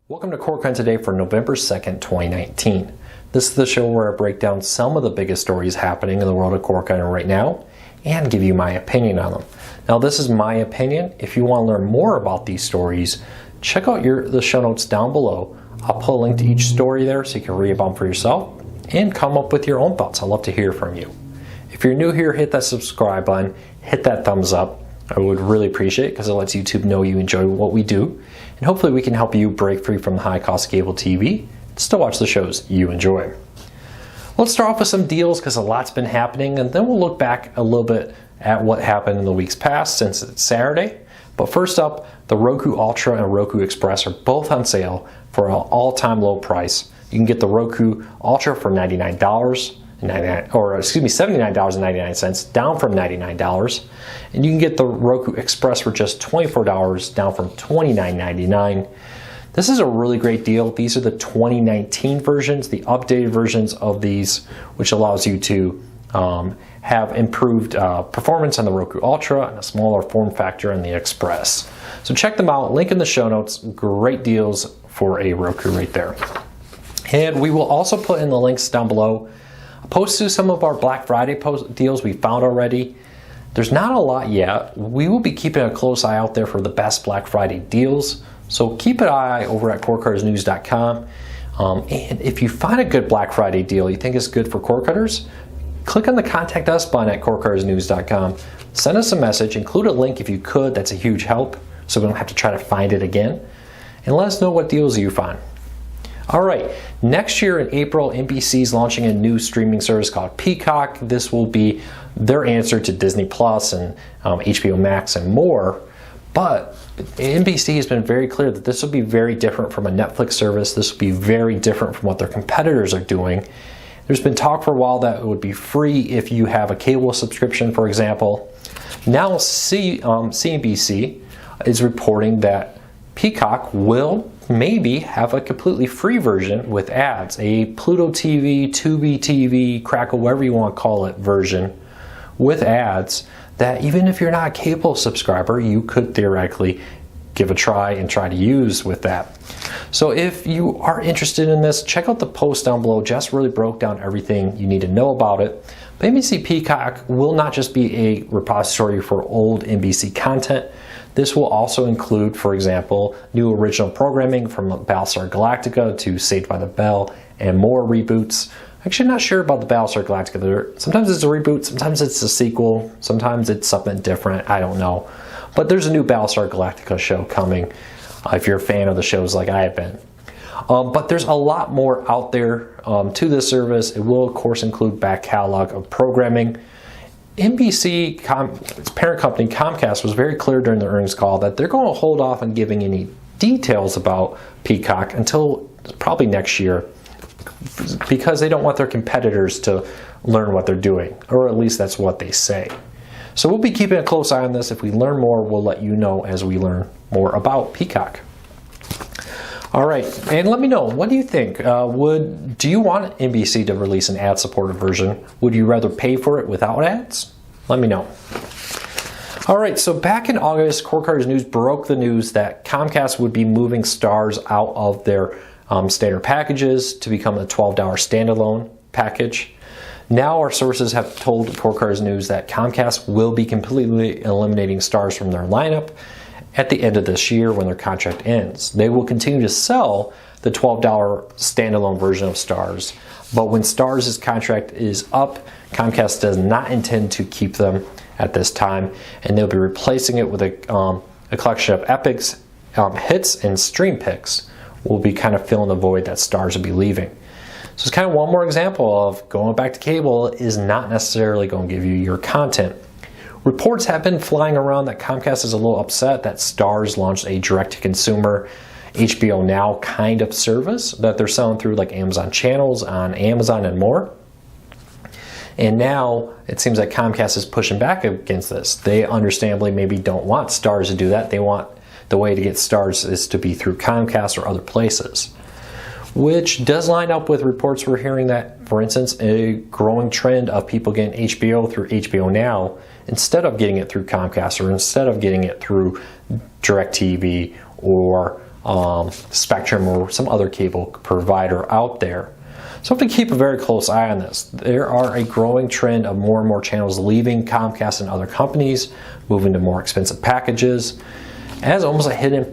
Welcome to Core Content Today for November 2nd, 2019. This is the show where I break down some of the biggest stories happening in the world of core content right now and give you my opinion on them. Now, this is my opinion. If you want to learn more about these stories, check out the show notes down below. I'll put a link to each story there so you can read about them for yourself and come up with your own thoughts. I'd love to hear from you. If you're new here, hit that subscribe button, hit that thumbs up. I would really appreciate it because it lets YouTube know you enjoy what we do. And hopefully we can help you break free from the high cost of cable TV and still watch the shows you enjoy. Let's start off with some deals because a lot's been happening, and then we'll look back a little bit at what happened in the weeks past since it's Saturday. But first up, the Roku Ultra and Roku Express are both on sale for an all-time low price. You can get the Roku Ultra for $79.99, down from $99, and you can get the Roku Express for just $24, down from $29.99. This is a really great deal. These are the 2019 versions, the updated versions of these, which allows you to have improved performance on the Roku Ultra and a smaller form factor on the Express. So check them out. Link in the show notes. Great deals for a Roku right there. And we will also put in the links down below. Post to some of our Black Friday deals we found already. There's not a lot yet. We will be keeping a close eye out there for the best Black Friday deals. So keep an eye over at corecutters.com. And if you find a good Black Friday deal you think is good for cord cutters, click on the Contact Us button at corecutters.com. Send us a message, include a link if you could. That's a huge help so we don't have to try to find it again. And let us know what deals you find. All right, next year in April, NBC is launching a new streaming service called Peacock. This will be their answer to Disney Plus and HBO Max and more. But NBC has been very clear that this will be very different from a Netflix service. This will be very different from what their competitors are doing. There's been talk for a while that it would be free if you have a cable subscription, for example. Now CNBC is reporting that Peacock will maybe have a completely free version with ads, a Pluto TV, Tubi TV, Crackle, whatever you want to call it, version with ads that even if you're not a cable subscriber, you could theoretically give a try and try to use with that. So if you are interested in this, check out the post down below. Jess really broke down everything you need to know about it. But NBC Peacock will not just be a repository for old NBC content. This will also include, for example, new original programming from Battlestar Galactica to Saved by the Bell and more reboots. Actually, not sure about the Battlestar Galactica. Sometimes it's a reboot, sometimes it's a sequel, sometimes it's something different. I don't know. But there's a new Battlestar Galactica show coming if you're a fan of the shows like I have been. But there's a lot more out there to this service. It will, of course, include back catalog of programming. NBC, its parent company Comcast, was very clear during the earnings call that they're going to hold off on giving any details about Peacock until probably next year because they don't want their competitors to learn what they're doing, or at least that's what they say. So we'll be keeping a close eye on this. If we learn more, we'll let you know as we learn more about Peacock. All right, and let me know, what do you think? Do you want NBC to release an ad-supported version? Would you rather pay for it without ads? Let me know. All right, so back in August, Core Cutters News broke the news that Comcast would be moving Starz out of their standard packages to become a $12 standalone package. Now our sources have told Core Cutters News that Comcast will be completely eliminating Starz from their lineup at the end of this year when their contract ends. They will continue to sell the $12 standalone version of Starz, but when Starz' contract is up, Comcast does not intend to keep them at this time, and they'll be replacing it with a collection of epics, hits, and stream picks will be kind of filling the void that Starz will be leaving. So it's kind of one more example of going back to cable is not necessarily going to give you your content. Reports have been flying around that Comcast is a little upset that Starz launched a direct-to-consumer HBO Now kind of service that they're selling through like Amazon channels on Amazon and more. And now it seems like Comcast is pushing back against this. They understandably maybe don't want Starz to do that. They want the way to get Starz is to be through Comcast or other places, which does line up with reports we're hearing that, for instance, a growing trend of people getting HBO through HBO Now instead of getting it through Comcast or instead of getting it through DirecTV or Spectrum or some other cable provider out there. So we have to keep a very close eye on this. There are a growing trend of more and more channels leaving Comcast and other companies, moving to more expensive packages, as almost a hidden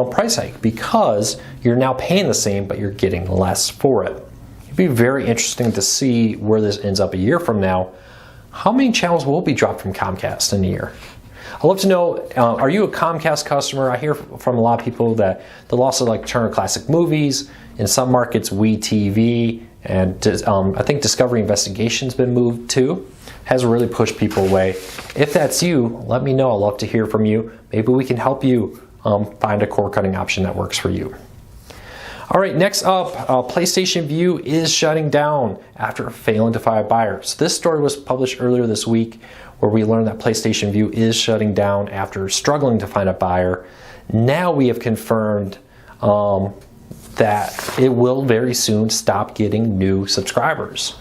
price hike, because you're now paying the same, but you're getting less for it. It'd be very interesting to see where this ends up a year from now. How many channels will be dropped from Comcast in a year? I'd love to know, are you a Comcast customer? I hear from a lot of people that the loss of like Turner Classic Movies, in some markets WE TV, and I think Discovery Investigation's been moved too, has really pushed people away. If that's you, let me know. I'd love to hear from you. Maybe we can help you find a cord cutting option that works for you. All right, next up, PlayStation Vue is shutting down after failing to find a buyer. So this story was published earlier this week, where we learned that PlayStation Vue is shutting down after struggling to find a buyer. Now we have confirmed that it will very soon stop getting new subscribers.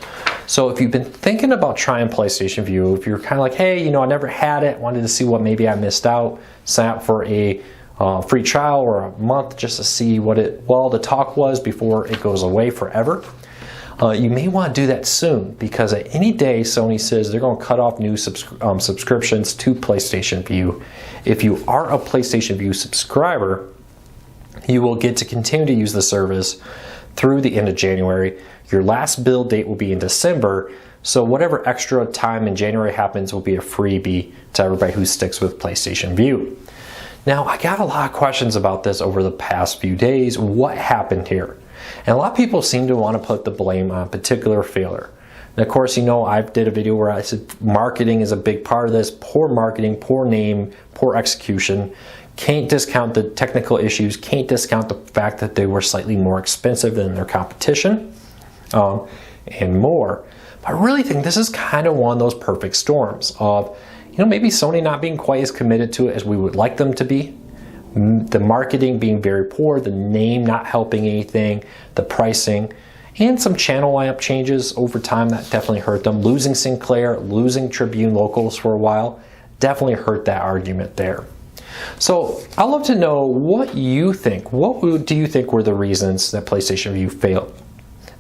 So if you've been thinking about trying PlayStation Vue, if you're kind of like, hey, you know, I never had it, wanted to see what maybe I missed out, sign up for a free trial or a month just to see what the talk was before it goes away forever. You may want to do that soon, because at any day Sony says they're going to cut off new subscriptions to PlayStation Vue. If you are a PlayStation Vue subscriber, you will get to continue to use the service through the end of January. Your last bill date will be in December, so whatever extra time in January happens will be a freebie to everybody who sticks with PlayStation Vue. Now, I got a lot of questions about this over the past few days. What happened here? And a lot of people seem to want to put the blame on a particular failure. And of course, you know, I did a video where I said marketing is a big part of this. Poor marketing, poor name, poor execution. Can't discount the technical issues, can't discount the fact that they were slightly more expensive than their competition, and more. But I really think this is kind of one of those perfect storms of, you know, maybe Sony not being quite as committed to it as we would like them to be, the marketing being very poor, the name not helping anything, the pricing, and some channel lineup changes over time that definitely hurt them. Losing Sinclair, losing Tribune locals for a while, definitely hurt that argument there. So I'd love to know what you think. What do you think were the reasons that PlayStation Vue failed?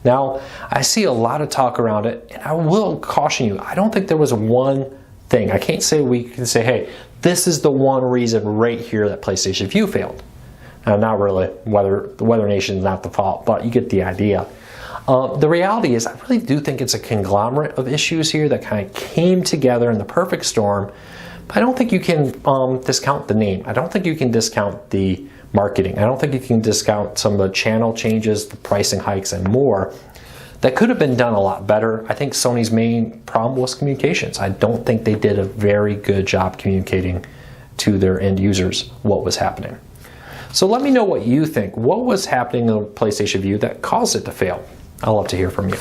Now, I see a lot of talk around it, and I will caution you, I don't think there was one thing. I can't say we can say, hey, this is the one reason right here that PlayStation Vue failed. Now, not really, the Weather Nation is not the fault, but you get the idea. The reality is, I really do think it's a conglomerate of issues here that kind of came together in the perfect storm. But I don't think you can discount the name. I don't think you can discount the marketing. I don't think you can discount some of the channel changes, the pricing hikes, and more. That could have been done a lot better. I think Sony's main problem was communications. I don't think they did a very good job communicating to their end users what was happening. So let me know what you think. What was happening in the PlayStation Vue that caused it to fail? I'd love to hear from you.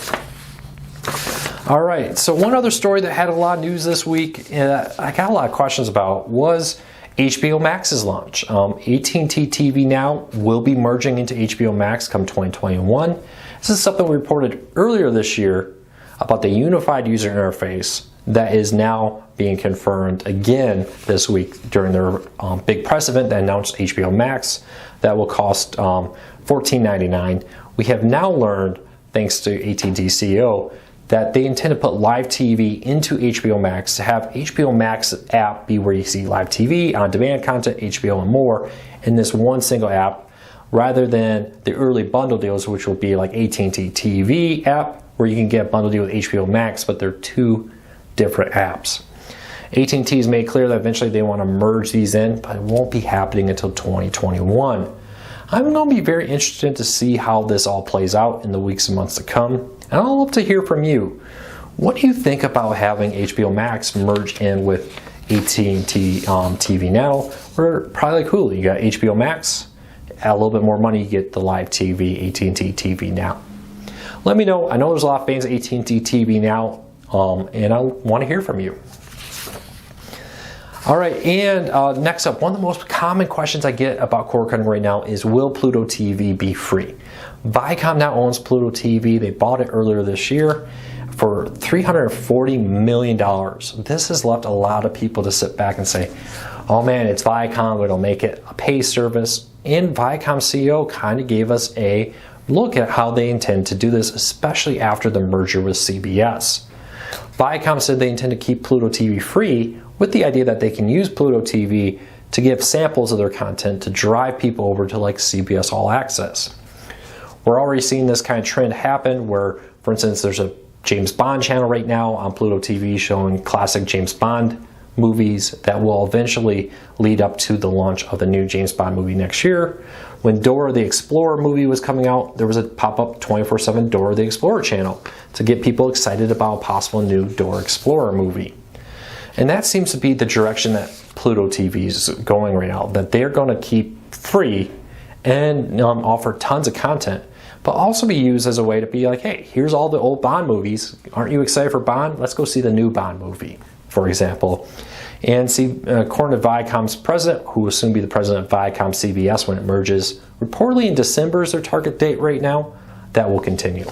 All right, so one other story that had a lot of news this week, I got a lot of questions about, was HBO Max's launch. AT&T TV Now will be merging into HBO Max come 2021. This is something we reported earlier this year about the unified user interface that is now being confirmed again this week during their big press event that announced HBO Max that will cost $14.99. We have now learned, thanks to AT&T CEO, that they intend to put live TV into HBO Max, to have HBO Max app be where you see live TV, on-demand content, HBO, and more in this one single app, rather than the early bundle deals, which will be like AT&T TV app, where you can get a bundle deal with HBO Max, but they're two different apps. AT&T has made clear that eventually they want to merge these in, but it won't be happening until 2021. I'm going to be very interested to see how this all plays out in the weeks and months to come. And I'd love to hear from you. What do you think about having HBO Max merge in with AT&T TV Now? Or probably cool. You got HBO Max, add a little bit more money, you get the live TV, AT&T TV Now. Let me know. I know there's a lot of fans of AT&T TV Now, and I want to hear from you. All right, and next up, one of the most common questions I get about cord cutting right now is, will Pluto TV be free? Viacom now owns Pluto TV. They bought it earlier this year for $340 million. This has left a lot of people to sit back and say, oh man, it's Viacom, it'll make it a pay service. And Viacom CEO kind of gave us a look at how they intend to do this, especially after the merger with CBS. Viacom said they intend to keep Pluto TV free with the idea that they can use Pluto TV to give samples of their content to drive people over to like CBS All Access. We're already seeing this kind of trend happen where, for instance, there's a James Bond channel right now on Pluto TV showing classic James Bond movies that will eventually lead up to the launch of the new James Bond movie next year. When Dora the Explorer movie was coming out, there was a pop-up 24/7 Dora the Explorer channel to get people excited about a possible new Dora Explorer movie. And that seems to be the direction that Pluto TV is going right now, that they're going to keep free and offer tons of content, but also be used as a way to be like, hey, here's all the old Bond movies. Aren't you excited for Bond? Let's go see the new Bond movie, for example. And see, according to Viacom's president, who will soon be the president of Viacom CBS when it merges, reportedly in December is their target date right now. That will continue.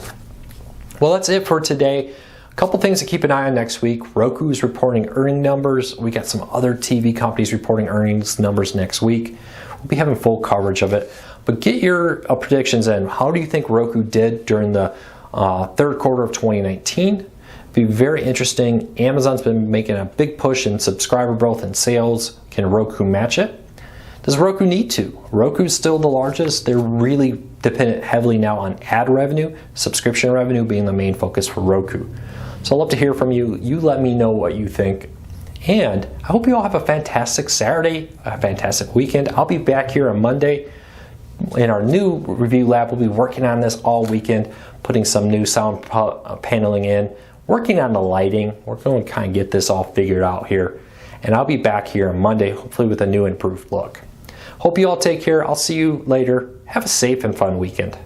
Well, that's it for today. A couple things to keep an eye on next week. Roku is reporting earning numbers. We got some other TV companies reporting earnings numbers next week. We'll be having full coverage of it. But get your predictions in. How do you think Roku did during the third quarter of 2019? Be very interesting. Amazon's been making a big push in subscriber growth and sales. Can Roku match it? Does Roku need to? Roku's still the largest. They're really dependent heavily now on ad revenue, subscription revenue being the main focus for Roku. So I'd love to hear from you. You let me know what you think. And I hope you all have a fantastic Saturday, a fantastic weekend. I'll be back here on Monday. In our new review lab, we'll be working on this all weekend, putting some new sound paneling in, working on the lighting. We're going to kind of get this all figured out here. And I'll be back here on Monday, hopefully with a new improved look. Hope you all take care. I'll see you later. Have a safe and fun weekend.